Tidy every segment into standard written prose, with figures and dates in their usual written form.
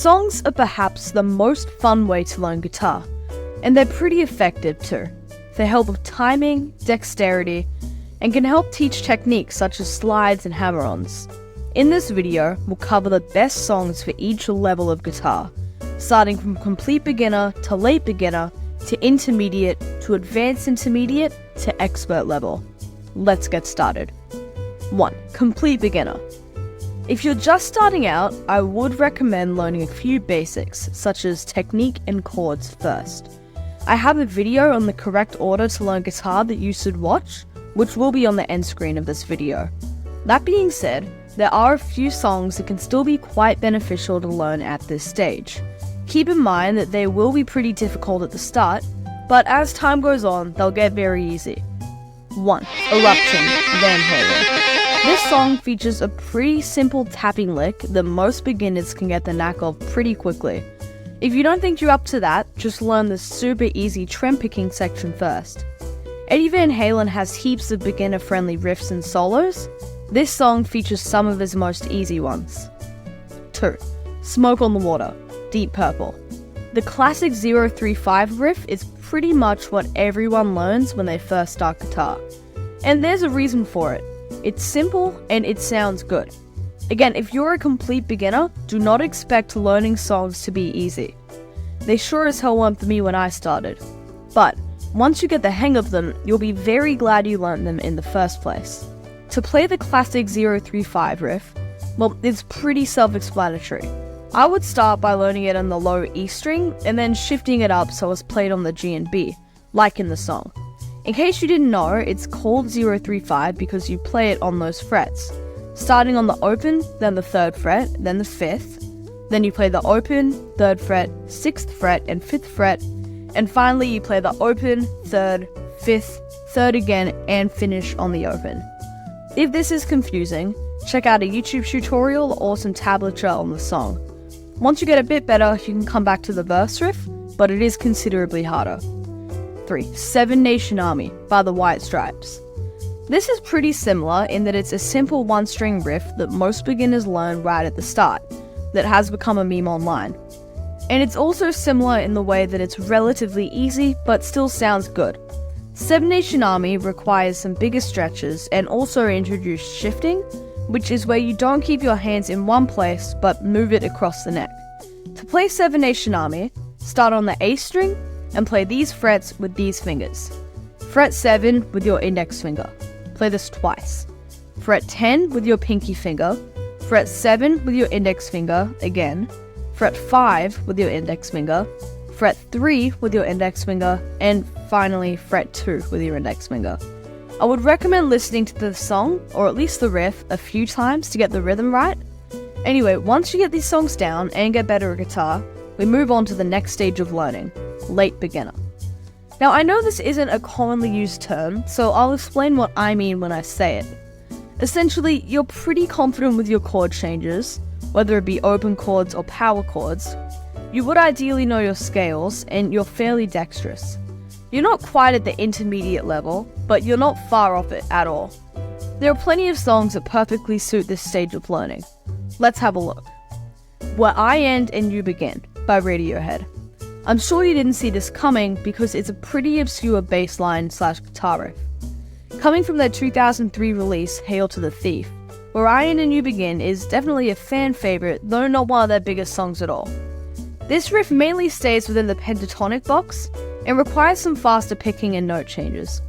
Songs are perhaps the most fun way to learn guitar, and they're pretty effective too. They help with timing, dexterity, and can help teach techniques such as slides and hammer-ons. In this video, we'll cover the best songs for each level of guitar, starting from complete beginner to late beginner to intermediate to advanced intermediate to expert level. Let's get started. 1. Complete beginner. If you're just starting out, I would recommend learning a few basics, such as technique and chords first. I have a video on the correct order to learn guitar that you should watch, which will be on the end screen of this video. That being said, there are a few songs that can still be quite beneficial to learn at this stage. Keep in mind that they will be pretty difficult at the start, but as time goes on, they'll get very easy. 1. Eruption, Van Halen. This song features a pretty simple tapping lick that most beginners can get the knack of pretty quickly. If you don't think you're up to that, just learn the super easy trem picking section first. Eddie Van Halen has heaps of beginner-friendly riffs and solos. This song features some of his most easy ones. 2. Smoke on the Water, Deep Purple. The classic 035 riff is pretty much what everyone learns when they first start guitar. And there's a reason for it. It's simple and it sounds good. Again, if you're a complete beginner, do not expect learning songs to be easy. They sure as hell weren't for me when I started. But once you get the hang of them, you'll be very glad you learned them in the first place. To play the classic 035 riff, well, it's pretty self-explanatory. I would start by learning it on the low E string and then shifting it up so it's played on the G and B, like in the song. In case you didn't know, it's called 035 because you play it on those frets. Starting on the open, then the 3rd fret, then the 5th. Then you play the open, 3rd fret, 6th fret, and 5th fret. And finally you play the open, 3rd, 5th, 3rd again, and finish on the open. If this is confusing, check out a YouTube tutorial or some tablature on the song. Once you get a bit better, you can come back to the verse riff, but it is considerably harder. 3. Seven Nation Army by the White Stripes. This is pretty similar in that it's a simple one-string riff that most beginners learn right at the start, that has become a meme online. And it's also similar in the way that it's relatively easy but still sounds good. Seven Nation Army requires some bigger stretches and also introduced shifting, which is where you don't keep your hands in one place but move it across the neck. To play Seven Nation Army, start on the A string and play these frets with these fingers. Fret 7 with your index finger. Play this twice. Fret 10 with your pinky finger. Fret 7 with your index finger again. Fret 5 with your index finger. Fret 3 with your index finger. And finally fret 2 with your index finger. I would recommend listening to the song, or at least the riff, a few times to get the rhythm right. Anyway, once you get these songs down and get better at guitar, we move on to the next stage of learning, late beginner. Now I know this isn't a commonly used term, so I'll explain what I mean when I say it. Essentially, you're pretty confident with your chord changes, whether it be open chords or power chords. You would ideally know your scales, and you're fairly dexterous. You're not quite at the intermediate level, but you're not far off it at all. There are plenty of songs that perfectly suit this stage of learning. Let's have a look. Where I End and You Begin by Radiohead. I'm sure you didn't see this coming because it's a pretty obscure bass line / guitar riff. Coming from their 2003 release, Hail to the Thief, Where I End and You Begin is definitely a fan favorite, though not one of their biggest songs at all. This riff mainly stays within the pentatonic box and requires some faster picking and note changes.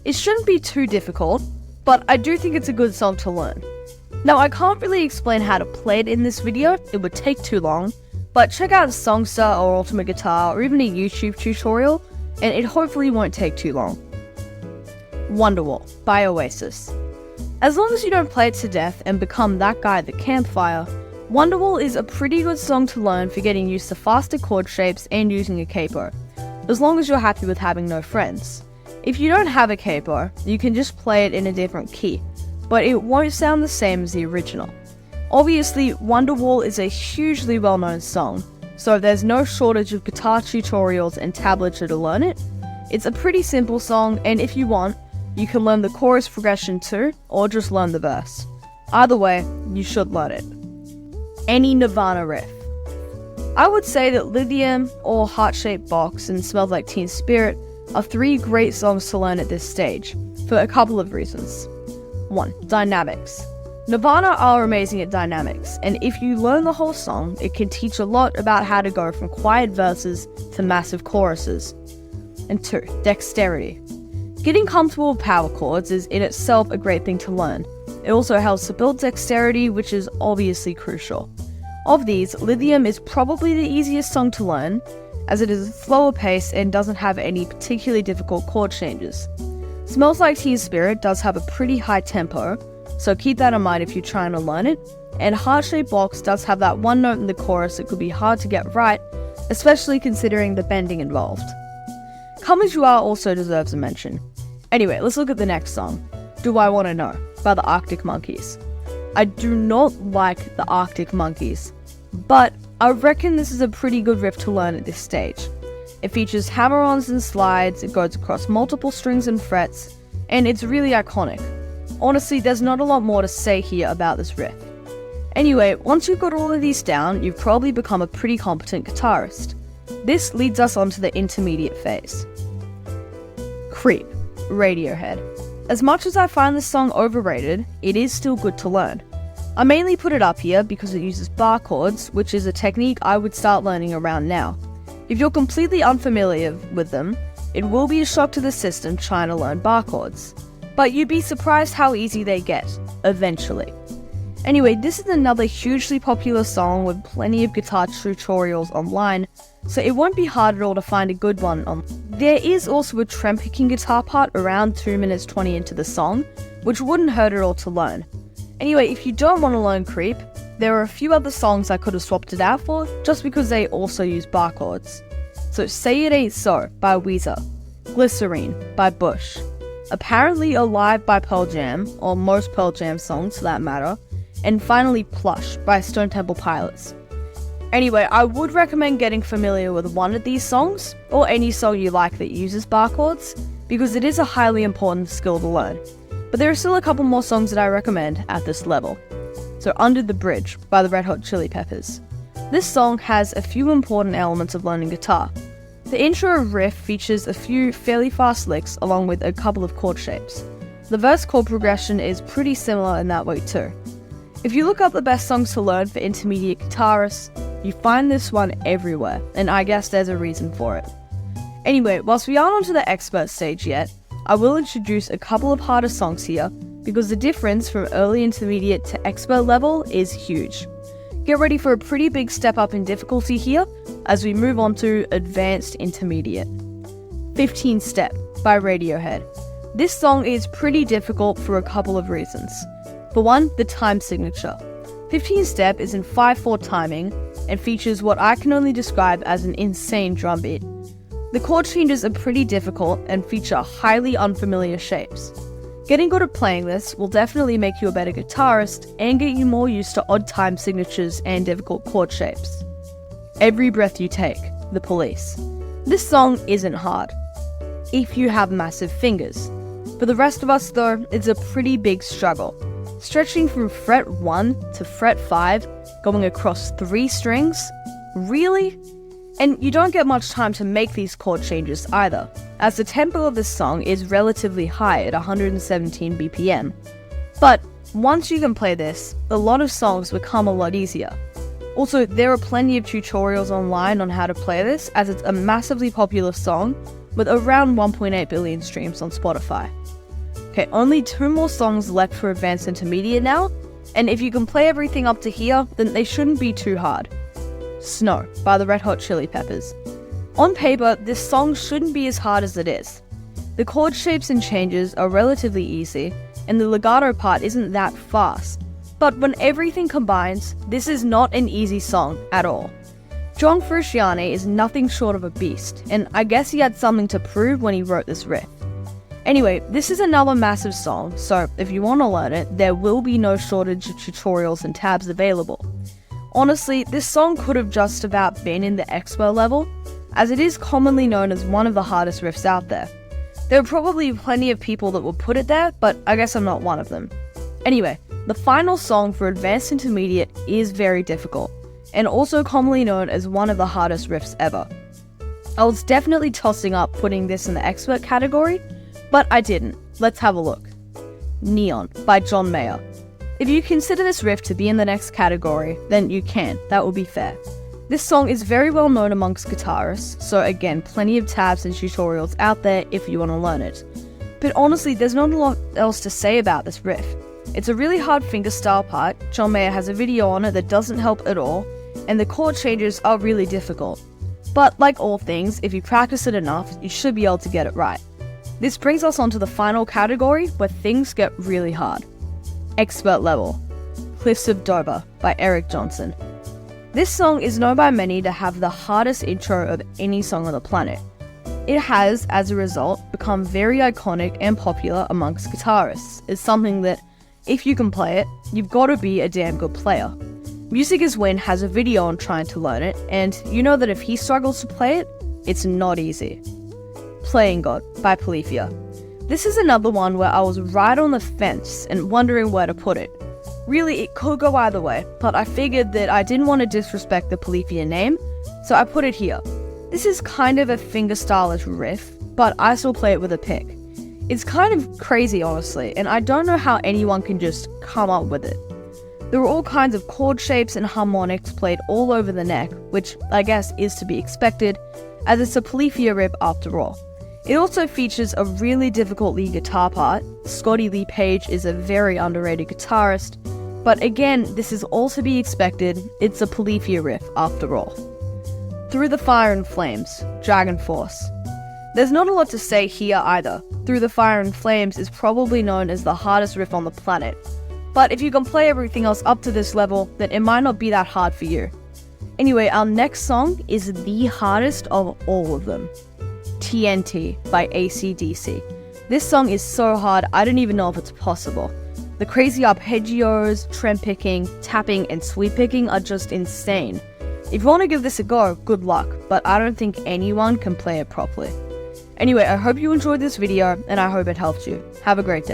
It shouldn't be too difficult, but I do think it's a good song to learn. Now I can't really explain how to play it in this video, it would take too long, but check out Songster or Ultimate Guitar or even a YouTube tutorial, and it hopefully won't take too long. Wonderwall by Oasis. As long as you don't play it to death and become that guy at the campfire, Wonderwall is a pretty good song to learn for getting used to faster chord shapes and using a capo, as long as you're happy with having no friends. If you don't have a capo, you can just play it in a different key, but it won't sound the same as the original. Obviously, Wonderwall is a hugely well-known song, so there's no shortage of guitar tutorials and tablature to learn it. It's a pretty simple song, and if you want, you can learn the chorus progression too, or just learn the verse. Either way, you should learn it. Any Nirvana riff. I would say that Lithium or Heart-Shaped Box and Smells Like Teen Spirit are 3 great songs to learn at this stage, for a couple of reasons. 1. Dynamics. Nirvana are amazing at dynamics, and if you learn the whole song, it can teach a lot about how to go from quiet verses to massive choruses. And 2. Dexterity. Getting comfortable with power chords is in itself a great thing to learn. It also helps to build dexterity, which is obviously crucial. Of these, Lithium is probably the easiest song to learn, as it is a slower pace and doesn't have any particularly difficult chord changes. Smells Like Teen Spirit does have a pretty high tempo, so keep that in mind if you're trying to learn it, and Heart-Shaped Box does have that one note in the chorus that could be hard to get right, especially considering the bending involved. Come As You Are also deserves a mention. Anyway, let's look at the next song, Do I Wanna Know, by the Arctic Monkeys. I do not like the Arctic Monkeys, but I reckon this is a pretty good riff to learn at this stage. It features hammer-ons and slides, it goes across multiple strings and frets, and it's really iconic. Honestly, there's not a lot more to say here about this riff. Anyway, once you've got all of these down, you've probably become a pretty competent guitarist. This leads us on to the intermediate phase. Creep, Radiohead. As much as I find this song overrated, it is still good to learn. I mainly put it up here because it uses bar chords, which is a technique I would start learning around now. If you're completely unfamiliar with them, it will be a shock to the system trying to learn bar chords. But you'd be surprised how easy they get, eventually. Anyway, this is another hugely popular song with plenty of guitar tutorials online, so it won't be hard at all to find a good one on. There is also a trem picking guitar part around 2 minutes 20 into the song, which wouldn't hurt at all to learn. Anyway, if you don't want to learn Creep, there are a few other songs I could have swapped it out for, just because they also use bar chords. So Say It Ain't So by Weezer, Glycerine by Bush, Apparently Alive by Pearl Jam, or most Pearl Jam songs for that matter, and finally Plush by Stone Temple Pilots. Anyway, I would recommend getting familiar with one of these songs, or any song you like that uses bar chords, because it is a highly important skill to learn. But there are still a couple more songs that I recommend at this level. So Under the Bridge by the Red Hot Chili Peppers. This song has a few important elements of learning guitar. The intro riff features a few fairly fast licks along with a couple of chord shapes. The verse chord progression is pretty similar in that way too. If you look up the best songs to learn for intermediate guitarists, you find this one everywhere, and I guess there's a reason for it. Anyway, whilst we aren't onto the expert stage yet, I will introduce a couple of harder songs here, because the difference from early intermediate to expert level is huge. Get ready for a pretty big step up in difficulty here, as we move on to Advanced Intermediate. 15 Step by Radiohead. This song is pretty difficult for a couple of reasons. For one, the time signature. 15 Step is in 5/4 timing, and features what I can only describe as an insane drum beat. The chord changes are pretty difficult and feature highly unfamiliar shapes. Getting good at playing this will definitely make you a better guitarist and get you more used to odd time signatures and difficult chord shapes. Every Breath You Take, The Police. This song isn't hard, if you have massive fingers. For the rest of us though, it's a pretty big struggle. Stretching from fret 1 to fret 5, going across 3 strings? Really? And you don't get much time to make these chord changes either, as the tempo of this song is relatively high at 117 BPM. But once you can play this, a lot of songs become a lot easier. Also, there are plenty of tutorials online on how to play this, as it's a massively popular song with around 1.8 billion streams on Spotify. Okay, only 2 more songs left for Advanced Intermediate now, and if you can play everything up to here, then they shouldn't be too hard. Snow by the Red Hot Chili Peppers. On paper, this song shouldn't be as hard as it is. The chord shapes and changes are relatively easy, and the legato part isn't that fast. But when everything combines, this is not an easy song at all. John Frusciante is nothing short of a beast, and I guess he had something to prove when he wrote this riff. Anyway, this is another massive song, so if you want to learn it, there will be no shortage of tutorials and tabs available. Honestly, this song could have just about been in the expert level, as it is commonly known as one of the hardest riffs out there. There are probably plenty of people that will put it there, but I guess I'm not one of them. Anyway, the final song for Advanced Intermediate is very difficult, and also commonly known as one of the hardest riffs ever. I was definitely tossing up putting this in the expert category, but I didn't. Let's have a look. Neon by John Mayer. If you consider this riff to be in the next category, then you can, that would be fair. This song is very well known amongst guitarists, so again, plenty of tabs and tutorials out there if you want to learn it. But honestly, there's not a lot else to say about this riff. It's a really hard fingerstyle part, John Mayer has a video on it that doesn't help at all, and the chord changes are really difficult. But like all things, if you practice it enough, you should be able to get it right. This brings us on to the final category where things get really hard. Expert level. Cliffs of Dover by Eric Johnson. This song is known by many to have the hardest intro of any song on the planet. It has, as a result, become very iconic and popular amongst guitarists. It's something that, if you can play it, you've got to be a damn good player. Music Is Win has a video on trying to learn it, and you know that if he struggles to play it, it's not easy. Playing God by Polyphia. This is another one where I was right on the fence and wondering where to put it. Really, it could go either way, but I figured that I didn't want to disrespect the Polyphia name, so I put it here. This is kind of a fingerstyle-ish riff, but I still play it with a pick. It's kind of crazy, honestly, and I don't know how anyone can just come up with it. There are all kinds of chord shapes and harmonics played all over the neck, which I guess is to be expected, as it's a Polyphia riff after all. It also features a really difficult lead guitar part. Scotty Lee Page is a very underrated guitarist, but again, this is all to be expected, it's a Polyphia riff after all. Through the Fire and Flames, Dragon Force. There's not a lot to say here either. Through the Fire and Flames is probably known as the hardest riff on the planet, but if you can play everything else up to this level, then it might not be that hard for you. Anyway, our next song is the hardest of all of them. TNT by AC/DC. This song is so hard, I don't even know if it's possible. The crazy arpeggios, trem picking, tapping, and sweep picking are just insane. If you want to give this a go, good luck, but I don't think anyone can play it properly. Anyway, I hope you enjoyed this video, and I hope it helped you. Have a great day.